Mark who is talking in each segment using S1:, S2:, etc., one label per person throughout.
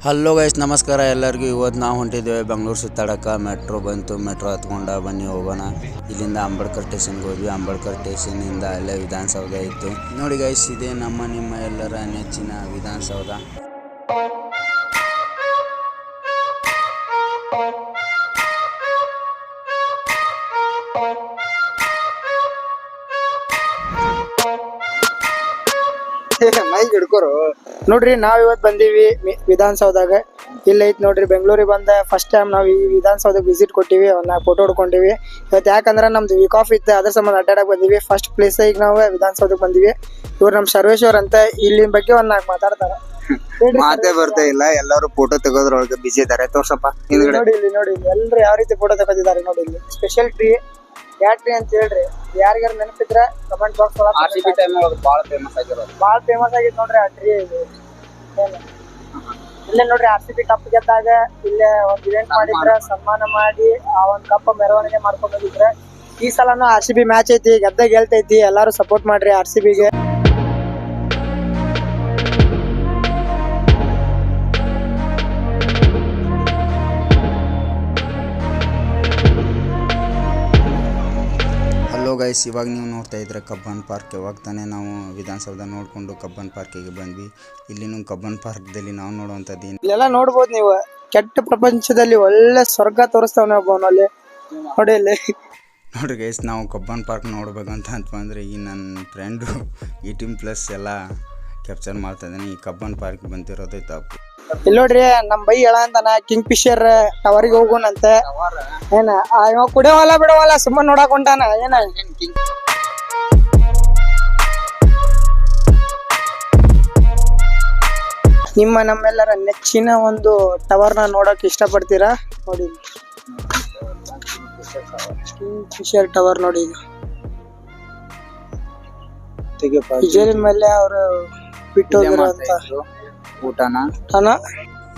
S1: Hello guys, ನಮಸ್ಕಾರ ಎಲ್ಲರಿಗೂ. ಇವತ್ತು ನಾವು ಹೊಂಟಿದ್ದೇವೆ ಬೆಂಗಳೂರು ಸುತ್ತಾಡಕ್ಕೆ. ಮೆಟ್ರೋ ಬಂತು, ಮೆಟ್ರೋ ಹತ್ಕೊಂಡ ಬನ್ನಿ ಹೋಗೋಣ. ಇಲ್ಲಿಂದ ಅಂಬೇಡ್ಕರ್ ಸ್ಟೇಷನ್ಗೆ ಹೋದ್ವಿ. ಅಂಬೇಡ್ಕರ್ ಸ್ಟೇಷನಿಂದ ಅಲ್ಲೇ ವಿಧಾನಸೌಧ ಇತ್ತು ನೋಡಿ ಗೈಸ್. ಇದೇ ನಿಮ್ಮ ಎಲ್ಲರ ನೆಚ್ಚಿನ ವಿಧಾನಸೌಧ.
S2: ಮೈಕ್ ಹಿಡ್ಕೋರು ನೋಡ್ರಿ, ನಾವ್ ಇವತ್ ಬಂದೀವಿ ವಿಧಾನಸೌಧಾಗ. ಇಲ್ಲ ಐತ್ ನೋಡ್ರಿ, ಬೆಂಗಳೂರಿಗೆ ಬಂದ ಫಸ್ಟ್ ಟೈಮ್ ನಾವ್ ಈ ವಿಧಾನಸೌಧಕ್ಕೆ ವಿಸಿಟ್ ಕೊಟ್ಟಿವಿ. ಒಂದ್ ಫೋಟೋ ಹೊಡ್ಕೊಂಡಿವಿ. ಇವತ್ತು ಯಾಕಂದ್ರ ನಮ್ದು ವೀಕ್ ಆಫ್ ಇತ್ತು, ಅದ್ರ ಸಂಬಂಧ ಅಡ್ಡಾಡಕ್ ಬಂದಿವಿ. ಫಸ್ಟ್ ಪ್ಲೇಸ್ ಈಗ ನಾವು ವಿಧಾನಸೌಧಕ್ಕೆ ಬಂದಿವಿ. ಇವ್ರು ನಮ್ ಸರ್ವೇಶ್ವರ್ ಅಂತ, ಇಲ್ಲಿನ ಬಗ್ಗೆ ಒಂದ್ ನಾಲ್ಕು ಮಾತಾಡ್ತಾರ.
S3: ಮಾತೇ ಬರ್ತಾ ಇಲ್ಲ, ಎಲ್ಲರೂ ಫೋಟೋ ತೆಗೋದ್ರೊಳಗೆ ಬಿಸಿ ಇದಾರೆ. ತೋರ್ಸಪ್ಪ
S2: ನೋಡಿ ಇಲ್ಲಿ, ನೋಡಿ ಇಲ್ಲಿ ಎಲ್ರು ಯಾವ ರೀತಿ ಫೋಟೋ ತೆಗೋದಿದ್ದಾರೆ ನೋಡಿ. ಇಲ್ಲಿ ಸ್ಪೆಷಲ್ ಟ್ರೀ, ಯಾ ಟ್ರೀ ಅಂತ ಹೇಳ್ರಿ, ಯಾರಿಗಾರ ನೆನಪಿದ್ರ ಕಮೆಂಟ್ ಬಾಕ್ಸ್ ಒಳಗೆ.
S3: RCB ಟೈಮ್ ಒಳಗೆ ಭಾಳ ಫೇಮಸ್ ಆಗಿರೋದು,
S2: ಭಾಳ ಫೇಮಸ್ ಆಗಿತ್ತು ನೋಡ್ರಿ ಆ ಟ್ರೀ. ಇಲ್ಲೇ ನೋಡ್ರಿ RCB ಕಪ್ ಗೆದ್ದಾಗ ಇಲ್ಲೇ ಒಂದ್ ಇವೆಂಟ್ ಮಾಡಿದ್ರ, ಸನ್ಮಾನ ಮಾಡಿ ಆ ಒಂದ್ ಕಪ್ ಮೆರವಣಿಗೆ ಮಾಡ್ಕೊಂಡು ಹೋಗಿದ್ರ. ಈ ಸಲನು RCB ಮ್ಯಾಚ್ ಐತಿ, ಗೆಲ್ತೈತಿ. ಎಲ್ಲಾರು ಸಪೋರ್ಟ್ ಮಾಡ್ರಿ RCBಗೆ.
S1: ಹಲೋ ಗೈಸ್, ಇವಾಗ ನೀವು ನೋಡ್ತಾ ಇದ್ರೆ ಕಬ್ಬನ್ ಪಾರ್ಕ್. ಇವಾಗ ತಾನೇ ನಾವು ವಿಧಾನಸೌಧ ನೋಡಿಕೊಂಡು ಕಬ್ಬನ್ ಪಾರ್ಕಿಗೆ ಬಂದ್ವಿ. ಇಲ್ಲಿನೂ ಕಬ್ಬನ್ ಪಾರ್ಕ್ದಲ್ಲಿ ನಾವು ನೋಡುವಂಥದ್ದು
S2: ಇಲ್ಲೆಲ್ಲ ನೋಡ್ಬೋದು ನೀವು. ಕೆಟ್ಟ ಪ್ರಪಂಚದಲ್ಲಿ ಒಳ್ಳೆ ಸ್ವರ್ಗ ತೋರಿಸ್ತಾವನೆ ಒಬ್ಬನಲ್ಲಿ ನೋಡಿ ಇಲ್ಲಿ.
S1: ನೋಡ್ರಿ ಗೈಸ್, ನಾವು ಕಬ್ಬನ್ ಪಾರ್ಕ್ ನೋಡ್ಬೇಕಂತ ಬಂದರೆ ಈ ನನ್ನ ಫ್ರೆಂಡು 18+ ಎಲ್ಲ ಕ್ಯಾಪ್ಚರ್ ಮಾಡ್ತಾ ಇದ್ದಾನೆ. ಈ ಕಬ್ಬನ್ ಪಾರ್ಕ್ ಬಂದಿರೋದೇ ತಪ್ಪು.
S2: ಇಲ್ಲಿ ನೋಡ್ರಿ, ನಮ್ ಬೈ ಹೇಳ ಅಂತಾನ ಕಿಂಗ್ ಫಿಶರ್ ಟವರಿಗೆ ಹೋಗೋಣಂತ. ಏನ ಇವ ಕುಡಿಯೋವಲ್ಲ ಬಿಡವಲ್ಲ, ಸುಮ್ಮನೆ ನೋಡಕ್ ಹೊಂಟಾನ. ಏನ ನಿಮ್ಮ ನಮ್ಮೆಲ್ಲರ ನೆಚ್ಚಿನ ಒಂದು ಟವರ್ನ ನೋಡಕ್ ಇಷ್ಟಪಡ್ತೀರಾ? ನೋಡಿ ಕಿಂಗ್ ಫಿಶರ್ ಟವರ್ ನೋಡಿ. ವಿಜಯನ ಮೇಲೆ ಅವರು ಬಿಟ್ಟು ಹೋಗಿರೋಂತ
S3: ಊಟನ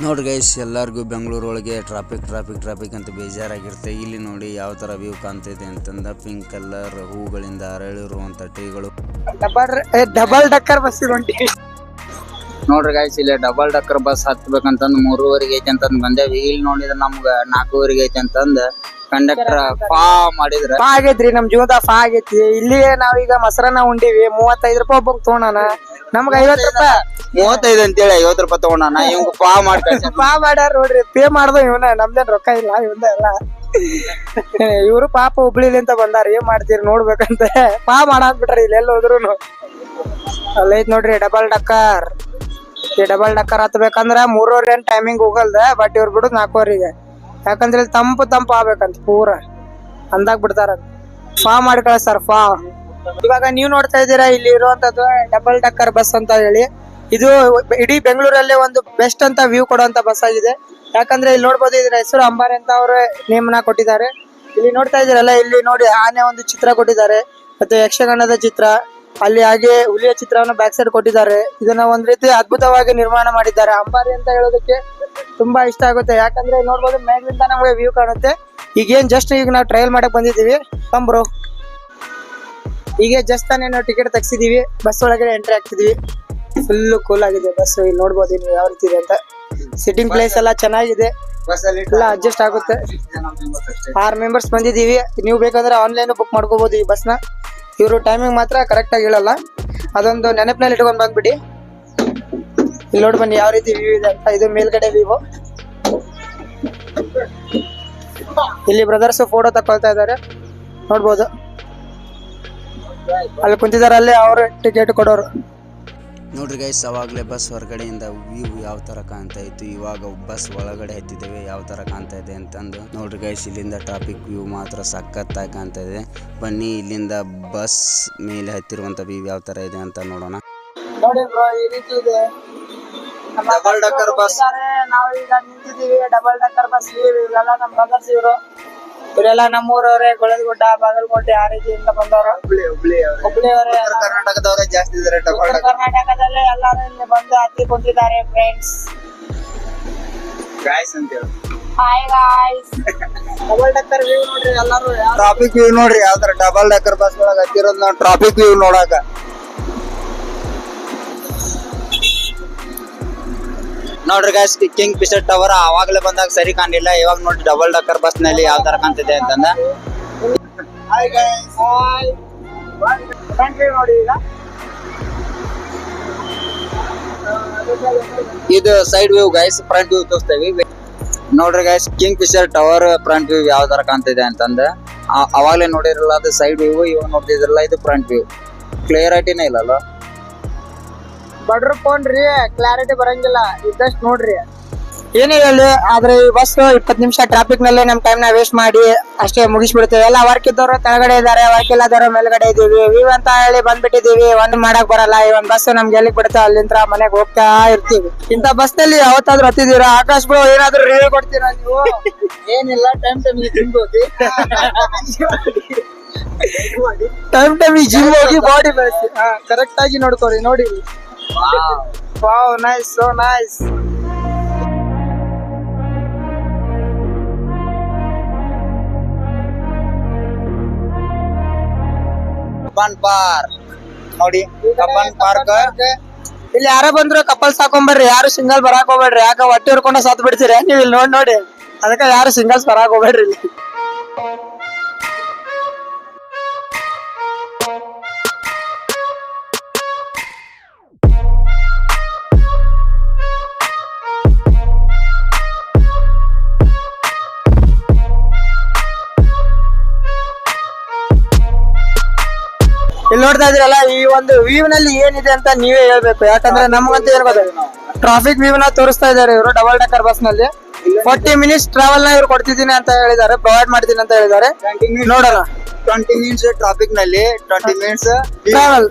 S1: ನೋಡ್ರಿ ಗೈಸ್, ಎಲ್ಲರಿಗೂ ಬೆಂಗಳೂರು ಒಳಗೆ ಟ್ರಾಫಿಕ್ ಅಂತ ಬೇಜಾರಾಗಿರುತ್ತೆ. ಇಲ್ಲಿ ನೋಡಿ ಯಾವ ತರ ವ್ಯೂ ಕಾಣ್ತಿದೆ ಅಂತಂದ. ಪಿಂಕ್ ಕಲರ್ ಹೂಗಳಿಂದ ಅರಳಿರುವಂತ ಟ್ರೀಗಳು.
S2: ಡಬಲ್ ಡಕ್ಕರ್ ಬಸ್ ಹೊಂಟಿ
S3: ನೋಡ್ರಿ ಗೈಸ್, ಇಲ್ಲಿ ಡಬಲ್ ಡಕ್ಕರ್ ಬಸ್ ಹತ್ಬೇಕಂತಂದ್ 3:30 ಐತಿ ಅಂತಂದ್ ಬಂದೇವಿ. ಇಲ್ಲಿ ನೋಡಿದ್ರ ನಮ್ಗ 4:30 ಐತಿ ಅಂತಂದ್ ಕಂಡಕ್ಟರ್ ಫಾ ಮಾಡಿದ್ರ.
S2: ಫಾ ಆಗೈತ್ರಿ, ನಮ್ ಜೀವದ ಫಾ ಆಗೈತಿ. ಇಲ್ಲಿ ನಾವೀಗ ಮೊಸರನ್ನ ಉಂಡಿವಿ. 35 ರೂಪಾಯಿ ಒಬ್ಬ ತಗೋಣ. ನಮ್ಗ 50 ರೂಪಾಯಿ
S3: 35 ಅಂತೇಳಿ 50 ರೂಪಾಯಿ ತಗೊಂಡಾನ. ಇವಂಗ ಫಾ
S2: ಫಾ ಮಾಡ್ಯಾರ ನೋಡ್ರಿ. ಪೇ ಮಾಡ್ದ ಇವನ, ನಮ್ದೇನ್ ರೊಕ್ಕ ಇಲ್ಲ ಇವಂದ ಎಲ್ಲ. ಇವ್ರು ಪಾಪ ಹುಬ್ಳಿಲಿ ಅಂತ ಬಂದಾರ. ಏನ್ ಮಾಡ್ತೀರಿ ನೋಡ್ಬೇಕಂತ ಫಾ ಮಾಡಾಕ್ಬಿಟ್ರಿ. ಇಲ್ಲಿ ಎಲ್ಲ ಹೋದ್ರು ಅಲ್ಲೈತ್ ನೋಡ್ರಿ ಡಬಲ್ ಡಕ್ಕರ್. ಈ ಡಬಲ್ ಡಕ್ಕರ್ ಹತ್ಬೇಕಂದ್ರ 3:30 ಟೈಮಿಂಗ್ ಹೋಗಲ್ದ. ಬಟ್ ಇವ್ರು ಬಿಡುದು 4:30. ಯಾಕಂದ್ರೆ ಇಲ್ಲಿ ತಂಪು ಆಗ್ಬೇಕಂತ ಪೂರ ಅಂದಾಗ ಬಿಡ್ತಾರ. ಫಾ ಮಾಡಿ ಕಳಿಸ್ತಾರ ಫಾ. ಇವಾಗ ನೀವು ನೋಡ್ತಾ ಇದ್ದೀರಾ ಇಲ್ಲಿ ಇರುವಂತದ್ದು ಡಬಲ್ ಡಕ್ಕರ್ ಬಸ್ ಅಂತ ಹೇಳಿ. ಇದು ಇಡೀ ಬೆಂಗಳೂರಲ್ಲೇ ಒಂದು ಬೆಸ್ಟ್ ಅಂತ ವ್ಯೂ ಕೊಡುವಂತ ಬಸ್ ಆಗಿದೆ. ಯಾಕಂದ್ರೆ ಇಲ್ಲಿ ನೋಡ್ಬೋದು, ಇದ್ರ ಹೆಸರು ಅಂಬಾರಿ ಅಂತ ಅವರು ನೇಮನ ಕೊಟ್ಟಿದ್ದಾರೆ. ಇಲ್ಲಿ ನೋಡ್ತಾ ಇದ್ದೀರಲ್ಲ, ಇಲ್ಲಿ ನೋಡಿ ಆನೆ ಒಂದು ಚಿತ್ರ ಕೊಟ್ಟಿದ್ದಾರೆ, ಮತ್ತೆ ಯಕ್ಷಗಾನದ ಚಿತ್ರ, ಅಲ್ಲಿ ಹಾಗೆ ಹುಲಿಯ ಚಿತ್ರವನ್ನು ಬ್ಯಾಕ್ ಸೈಡ್ ಕೊಟ್ಟಿದ್ದಾರೆ. ಇದನ್ನ ಒಂದ್ ರೀತಿ ಅದ್ಭುತವಾಗಿ ನಿರ್ಮಾಣ ಮಾಡಿದ್ದಾರೆ. ಅಂಬಾರಿ ಅಂತ ಹೇಳೋದಕ್ಕೆ ತುಂಬಾ ಇಷ್ಟ ಆಗುತ್ತೆ. ಯಾಕಂದ್ರೆ ನೋಡ್ಬೋದು ಮೇಲಿಂದ ನಮ್ಗೆ ವ್ಯೂ ಕಾಣುತ್ತೆ. ಈಗೇನ್ ಜಸ್ಟ್ ಈಗ ನಾವು ಟ್ರಯಲ್ ಮಾಡಕ್ ಬಂದಿದ್ದೀವಿ. ಬ್ರೋ, ಈಗ ಜಸ್ಟ್ ತಾನೇ ನಾವು ಟಿಕೆಟ್ ತೆಗ್ಸಿದೀವಿ. ಬಸ್ ಒಳಗಡೆ ಎಂಟ್ರಿ ಆಗ್ತಿದೀವಿ. ಫುಲ್ ಕೂಲ್ ಆಗಿದೆ ಬಸ್. ಇಲ್ಲಿ ನೋಡ್ಬೋದು ನೀವು ಯಾವ ರೀತಿ ಇದೆ ಅಂತ. ಸಿಟ್ಟಿಂಗ್ ಪ್ಲೇಸ್ ಎಲ್ಲ ಚೆನ್ನಾಗಿದೆ, ಎಲ್ಲ ಅಡ್ಜಸ್ಟ್ ಆಗುತ್ತೆ. 6 ಮೆಂಬರ್ಸ್ ಬಂದಿದೀವಿ. ನೀವು ಬೇಕಂದ್ರೆ ಆನ್ಲೈನ್ ಬುಕ್ ಮಾಡ್ಕೋಬಹುದು ಈ ಬಸ್ನ. ಇವರು ಟೈಮಿಂಗ್ ಮಾತ್ರ ಕರೆಕ್ಟ್ ಆಗಿ ಹೇಳಲ್ಲ, ಅದೊಂದು ನೆನಪಿನಲ್ಲಿ ಇಟ್ಕೊಂಡ್ ಬಂದ್ಬಿಡಿ. ಇಲ್ಲಿ ನೋಡಿ ಬನ್ನಿ ಯಾವ ರೀತಿ ವ್ಯೂ ಇದೆ ಅಂತ. ಇದು ಮೇಲ್ಗಡೆ ವ್ಯೂ. ಇಲ್ಲಿ ಬ್ರದರ್ಸ್ ಫೋಟೋ ತಕೊಳ್ತಾ ಇದ್ದಾರೆ, ನೋಡ್ಬೋದು. ಅಲ್ಲಿ ಕುಂತಿದ್ದಾರೆ, ಅಲ್ಲೇ ಅವರು ಟಿಕೆಟ್ ಕೊಡೋರು.
S1: ನೋಡ್ರಿ ಗೈಸ್, ಅವಾಗಲೇ ಬಸ್ ಹೊರಗಡೆಯಿಂದ ವ್ಯೂ ಯಾವ ಥರ ಕಾಣ್ತಾ ಇತ್ತು. ಇವಾಗ ಬಸ್ ಒಳಗಡೆ ಹತ್ತಿದ್ದೇವೆ, ಯಾವ ಥರ ಕಾಣ್ತಾ ಇದೆ ಅಂತಂದು ನೋಡ್ರಿ ಗೈಸ್. ಇಲ್ಲಿಂದ ಟ್ರಾಫಿಕ್ ವ್ಯೂ ಮಾತ್ರ ಸಖತ್ತಾಗಿ ಕಾಣ್ತಾ ಇದೆ. ಬನ್ನಿ ಇಲ್ಲಿಂದ ಬಸ್ ಮೇಲೆ ಹತ್ತಿರುವಂಥ ವ್ಯೂ ಯಾವ ಥರ ಇದೆ ಅಂತ ನೋಡೋಣ.
S2: ನೋಡಿ ಬ್ರೋ, ಈ ರೀತಿ ಇದೆ
S3: ಡಬಲ್ ಡಕ್ಕರ್ ಬಸ್.
S2: ನಾವು ಈಗ ನಿಂತಿದ್ದೀವಿ ಡಬಲ್ ಡಕ್ಕರ್ ಬಸ್. ಇವೆಲ್ಲ ನಮ್ಮ ಬ್ರದರ್ಸ್. ಇವರೆಲ್ಲ ನಮ್ಮೂರವ್ರೆ, ಗೊಳದಗುಡ್ಡ, ಬಾಗಲಕೋಟೆ ಆ ರೀತಿಯಿಂದ ಬಂದವರು. ಹುಬ್ಳಿಯವರೇ,
S3: ಕರ್ನಾಟಕದವರೇ ಜಾಸ್ತಿ ಇದಾರೆ.
S2: ಕರ್ನಾಟಕದಲ್ಲೇ ಎಲ್ಲರೂ ಇಲ್ಲಿ ಬಂದು ಹತ್ತಿ ಕುಂತಿದ್ದಾರೆ ಫ್ರೆಂಡ್ಸ್.
S3: ಗಾಯ್ಸ್ ಅಂತ ಹೇಳಿ
S2: hi guys. Double decker view ನೋಡ್ರಿ ಎಲ್ಲರೂ.
S3: ಟ್ರಾಫಿಕ್ ವ್ಯೂ ನೋಡ್ರಿ ಯಾವ ತರ ಡಬಲ್ ಡಕ್ಕರ್ ಬಸ್ ಒಳಗ ಹತ್ತಿರೋದ್ ನಾವು ಟ್ರಾಫಿಕ್ ವ್ಯೂ ನೋಡಾಕ. ನೋಡ್ರಿ ಗೈಸ್ ಕಿಂಗ್ ಫಿಶರ್ ಟವರ್ ಅವಾಗ್ಲೇ ಬಂದಾಗ ಸರಿ ಕಾಣಿಲ್ಲ, ಇವಾಗ ನೋಡಿ ಡಬಲ್ ಡಕ್ಕರ್ ಬಸ್ ನಲ್ಲಿ ಯಾವ ತರ ಕಾಣ್ತಿದೆ ಅಂತಂದ.
S2: ನೋಡಿ ಈಗ
S3: ಇದು side view guys, front view ತೋರಿಸ್ತೇವೆ. ನೋಡ್ರಿ guys Kingfisher tower front view ಯಾವ ತರ ಕಾಣ್ತಿದೆ ಅಂತಂದ. ಅವಾಗ್ಲೇ ನೋಡಿರಲ್ಲ ಅದು ಸೈಡ್ ವ್ಯೂ, ಇವಾಗ ನೋಡ್ತಿದ್ರಲ್ಲ ಇದು ಫ್ರಂಟ್ ವ್ಯೂ. ಕ್ಲಿಯರಿಟಿನೇ ಇಲ್ಲಲ್ಲ.
S2: ಬಡ್ರ್ ಫೋನ್ ರೀ, ಕ್ಲಾರಿಟಿ ಬರಂಗಿಲ್ಲ, ಇದ್ದಷ್ಟು ನೋಡ್ರಿ. ಏನೇ ಹೇಳಿ, ಆದ್ರೆ ಈ ಬಸ್ 20 ನಿಮಿಷ ಟ್ರಾಫಿಕ್ ನಲ್ಲಿ ನಮ್ ಟೈಮ್ ನ ವೇಸ್ಟ್ ಮಾಡಿ ಅಷ್ಟೇ ಮುಗಿಸ್ಬಿಡ್ತೇವೆ. ಎಲ್ಲ ವರ್ಕ್ ಇದ್ದವರು ಕೆಳಗಡೆ ಇದಾರೆ, ವರ್ಕ್ ಇಲ್ಲದವರು ಮೇಲ್ಗಡೆ ಇದೀವಿ. ವೀವ್ ಅಂತ ಹೇಳಿ ಬಂದ್ಬಿಟ್ಟಿದೀವಿ, ಒಂದ್ ಮಾಡಕ್ ಬರಲ್ಲ. ಈ ಒಂದ್ ಬಸ್ ನಮ್ಗೆ ಎಲ್ಲಿಗೆ ಬಿಡುತ್ತೆ ಅಲ್ಲಿಂದ ಮನೆಗೆ ಹೋಗ್ತಾ ಇರ್ತೀವಿ. ಇಂತ ಬಸ್ ನಲ್ಲಿ ಯಾವತ್ತಾದ್ರೂ ಹತ್ತಿದೀರಾ? ಆಕಾಶ್ ಬ್ರೋ ಏನಾದ್ರು ರಿವ್ಯೂ ಕೊಡ್ತೀರಾ ನೀವು?
S3: ಏನಿಲ್ಲ, ಟೈಮ್ ಜಿಮ್ ಹೋಗಿ
S2: ಟೈಮ್ ಜಿಮ್ ಹೋಗಿ ಬಾಡಿ ಬೆಳೆಸಿ ಕರೆಕ್ಟ್ ಆಗಿ ನೋಡ್ಕೊರಿ. ನೋಡಿ, wow, nice, so nice.
S3: Cubbon park ನೋಡಿ, ಕಬ್ಬನ್ ಪಾರ್ಕ್.
S2: ಇಲ್ಲಿ ಯಾರ ಬಂದ್ರು ಕಪಲ್ಸ್ ಹಾಕೊಂಬರ್ರಿ, ಯಾರು ಸಿಂಗಲ್ ಬರಾಕ್ ಹೋಗ್ಬೇಡ್ರಿ. ಯಾಕ ಹೊಟ್ಟೆ ಹೊರ್ಕೊಂಡ ಸತ್ ಬಿಡ್ತೀರಿ ನೀವ್ ಇಲ್ಲಿ ನೋಡಿ. ಅದಕ್ಕೆ ಯಾರು ಸಿಂಗಲ್ಸ್ ಬರಾಕ್ ಹೋಗ್ಬೇಡ್ರಿ ಇಲ್ಲಿ. ಇಲ್ಲಿ ನೋಡ್ತಾ ಇದ್ರಲ್ಲ, ಈ ಒಂದು ವ್ಯೂ ನಲ್ಲಿ ಏನಿದೆ ಅಂತ ನೀವೇ ಹೇಳ್ಬೇಕು. ಯಾಕಂದ್ರೆ ನಮ್ಗಂತ ಏನ್ ಗೊತ್ತ, ಟ್ರಾಫಿಕ್ ವ್ಯೂ ನ ತೋರಿಸ್ತಾ ಇದಾರೆ ಇವರು ಡಬಲ್ ಡಕ್ಕರ್ ಬಸ್ ನಲ್ಲಿ. 40 ಮಿನಿಟ್ಸ್ ಟ್ರಾವೆಲ್ ನ ಇವ್ರು ಕೊಡ್ತಿದ್ದೀನಿ ಅಂತ ಹೇಳಿದ್ದಾರೆ, ಪ್ರೊವೈಡ್ ಮಾಡ್ತೀನಿ ಅಂತ ಹೇಳಿದ್ದಾರೆ. ನೋಡೋಣ.
S3: 20 ಮಿನಿಟ್ಸ್ ಟ್ರಾಫಿಕ್ ನಲ್ಲಿ 20 ಮಿನಿಟ್ಸ್
S2: ಟ್ರಾವೆಲ್